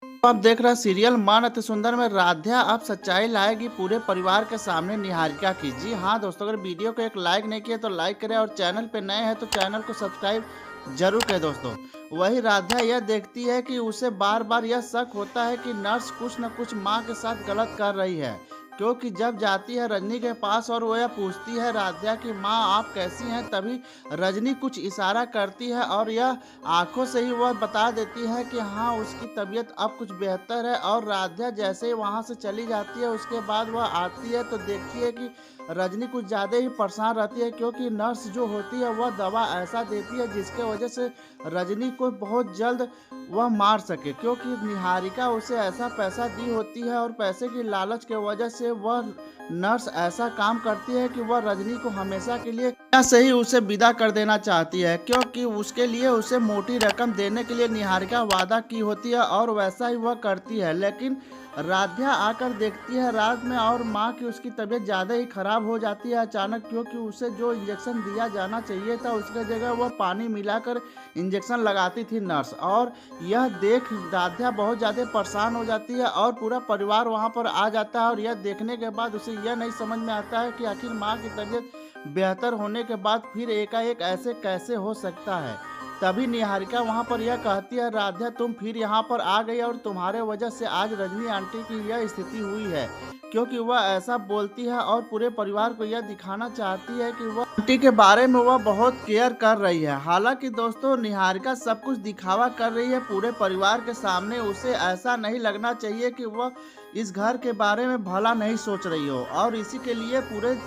तो आप देख रहे हैं सीरियल मान अति सुंदर में राध्या अब सच्चाई लाएगी पूरे परिवार के सामने निहारिका की। जी हाँ दोस्तों, अगर वीडियो को एक लाइक नहीं किया तो लाइक करें और चैनल पे नए हैं तो चैनल को सब्सक्राइब जरूर करें दोस्तों। वही राध्या यह देखती है कि उसे बार बार यह शक होता है कि नर्स कुछ न कुछ माँ के साथ गलत कर रही है, क्योंकि जब जाती है रजनी के पास और वह पूछती है राध्या की माँ आप कैसी हैं, तभी रजनी कुछ इशारा करती है और यह आंखों से ही वह बता देती है कि हाँ उसकी तबीयत अब कुछ बेहतर है। और राध्या जैसे ही वहाँ से चली जाती है उसके बाद वह आती है तो देखती है कि रजनी कुछ ज़्यादा ही परेशान रहती है, क्योंकि नर्स जो होती है वह दवा ऐसा देती है जिसके वजह से रजनी को बहुत जल्द वह मार सके, क्योंकि निहारिका उसे ऐसा पैसा दी होती है और पैसे की लालच के वजह से वह नर्स ऐसा काम करती है कि वह रजनी को हमेशा के लिए से ही उसे विदा कर देना चाहती है, क्योंकि उसके लिए उसे मोटी रकम देने के लिए निहारिका वादा की होती है और वैसा ही वह करती है। लेकिन राध्या आकर देखती है रात में और माँ की उसकी तबीयत ज़्यादा ही खराब हो जाती है अचानक, क्योंकि उसे जो इंजेक्शन दिया जाना चाहिए था उसके जगह वह पानी मिलाकर इंजेक्शन लगाती थी नर्स। और यह देख राध्या बहुत ज़्यादा परेशान हो जाती है और पूरा परिवार वहाँ पर आ जाता है। और यह देखने के बाद उसे यह नहीं समझ में आता है कि आखिर माँ की तबीयत बेहतर होने के बाद फिर एकाएक ऐसे कैसे हो सकता है। तभी निहारिका वहाँ पर यह कहती है राध्या तुम फिर यहाँ पर आ गई और तुम्हारे वजह से आज रजनी आंटी की यह स्थिति हुई है, क्योंकि वह ऐसा बोलती है और पूरे परिवार को यह दिखाना चाहती है कि वह आंटी के बारे में वह बहुत केयर कर रही है। हालांकि दोस्तों निहारिका सब कुछ दिखावा कर रही है पूरे परिवार के सामने। उसे ऐसा नहीं लगना चाहिए कि वह इस घर के बारे में भला नहीं सोच रही हो, और इसी के लिए पूरे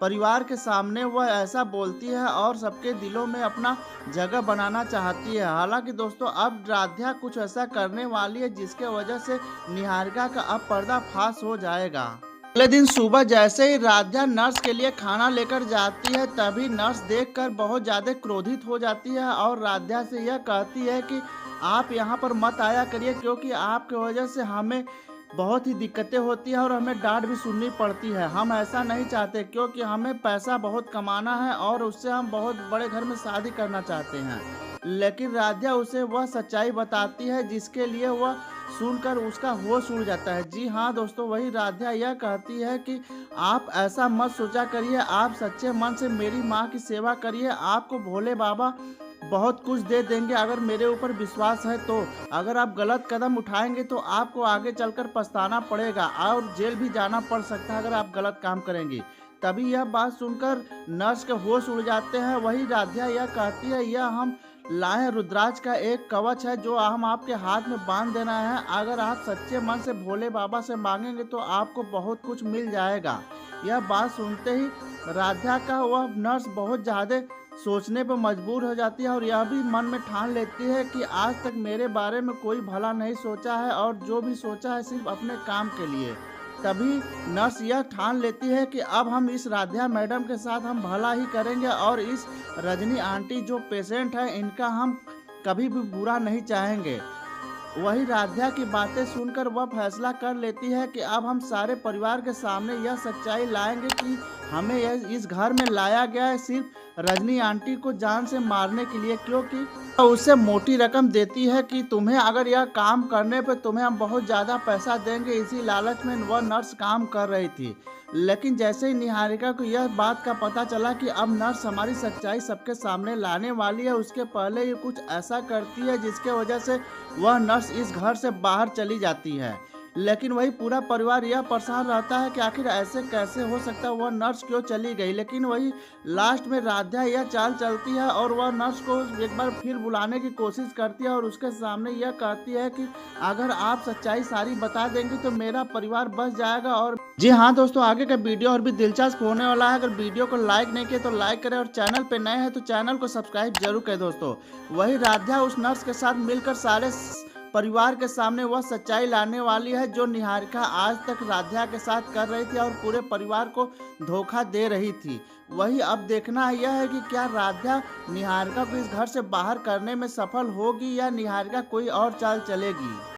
परिवार के सामने वह ऐसा बोलती है और सबके दिलों में अपना जगह बनाना चाहती है। हालांकि दोस्तों अब राध्या कुछ ऐसा करने वाली है जिसके वजह से निहारिका का अब पर्दाफाश हो जाएगा। अगले दिन सुबह जैसे ही राध्या नर्स के लिए खाना लेकर जाती है तभी नर्स देखकर बहुत ज़्यादा क्रोधित हो जाती है और राध्या से यह कहती है कि आप यहाँ पर मत आया करिए, क्योंकि आपके वजह से हमें बहुत ही दिक्कतें होती हैं और हमें डांट भी सुननी पड़ती है। हम ऐसा नहीं चाहते, क्योंकि हमें पैसा बहुत कमाना है और उससे हम बहुत बड़े घर में शादी करना चाहते हैं। लेकिन राध्या उसे वह सच्चाई बताती है जिसके लिए वह सुनकर उसका होश उड़ जाता है। जी हाँ दोस्तों, वही राध्या यह कहती है कि आप ऐसा मत सोचा करिए, आप सच्चे मन से मेरी माँ की सेवा करिए, आपको भोले बाबा बहुत कुछ दे देंगे अगर मेरे ऊपर विश्वास है तो। अगर आप गलत कदम उठाएंगे तो आपको आगे चलकर पछताना पड़ेगा और जेल भी जाना पड़ सकता है अगर आप गलत काम करेंगे। तभी यह बात सुनकर नर्स के होश उड़ जाते हैं। वही राध्या यह कहती है यह हम लाए रुद्राज का एक कवच है जो हम आपके हाथ में बांध देना है, अगर आप सच्चे मन से भोले बाबा से मांगेंगे तो आपको बहुत कुछ मिल जाएगा। यह बात सुनते ही राध्या का वह नर्स बहुत ज़्यादा सोचने पर मजबूर हो जाती है और यह भी मन में ठान लेती है कि आज तक मेरे बारे में कोई भला नहीं सोचा है और जो भी सोचा है सिर्फ अपने काम के लिए। तभी नर्स यह ठान लेती है कि अब हम इस राध्या मैडम के साथ हम भला ही करेंगे और इस रजनी आंटी जो पेशेंट है इनका हम कभी भी बुरा नहीं चाहेंगे। वही राध्या की बातें सुनकर वह फैसला कर लेती है कि अब हम सारे परिवार के सामने यह सच्चाई लाएंगे कि हमें यह इस घर में लाया गया है सिर्फ रजनी आंटी को जान से मारने के लिए, क्योंकि वह उसे मोटी रकम देती है कि तुम्हें अगर यह काम करने पे तुम्हें हम बहुत ज़्यादा पैसा देंगे। इसी लालच में वह नर्स काम कर रही थी। लेकिन जैसे ही निहारिका को यह बात का पता चला कि अब नर्स हमारी सच्चाई सबके सामने लाने वाली है, उसके पहले ये कुछ ऐसा करती है जिसके वजह से वह नर्स इस घर से बाहर चली जाती है। लेकिन वही पूरा परिवार यह परेशान रहता है कि आखिर ऐसे कैसे हो सकता है, वह नर्स क्यों चली गई। लेकिन वही लास्ट में राध्या यह चाल चलती है और वह नर्स को एक बार फिर बुलाने की कोशिश करती है और उसके सामने यह कहती है कि अगर आप सच्चाई सारी बता देंगे तो मेरा परिवार बच जाएगा। और जी हाँ दोस्तों, आगे का वीडियो और भी दिलचस्प होने वाला है। अगर वीडियो को लाइक नहीं किया तो लाइक करें और चैनल पे नए हैं तो चैनल को सब्सक्राइब जरूर करें दोस्तों। वही राध्या उस नर्स के साथ मिलकर सारे परिवार के सामने वह सच्चाई लाने वाली है जो निहारिका आज तक राध्या के साथ कर रही थी और पूरे परिवार को धोखा दे रही थी। वही अब देखना यह है कि क्या राध्या निहारिका को इस घर से बाहर करने में सफल होगी या निहारिका कोई और चाल चलेगी।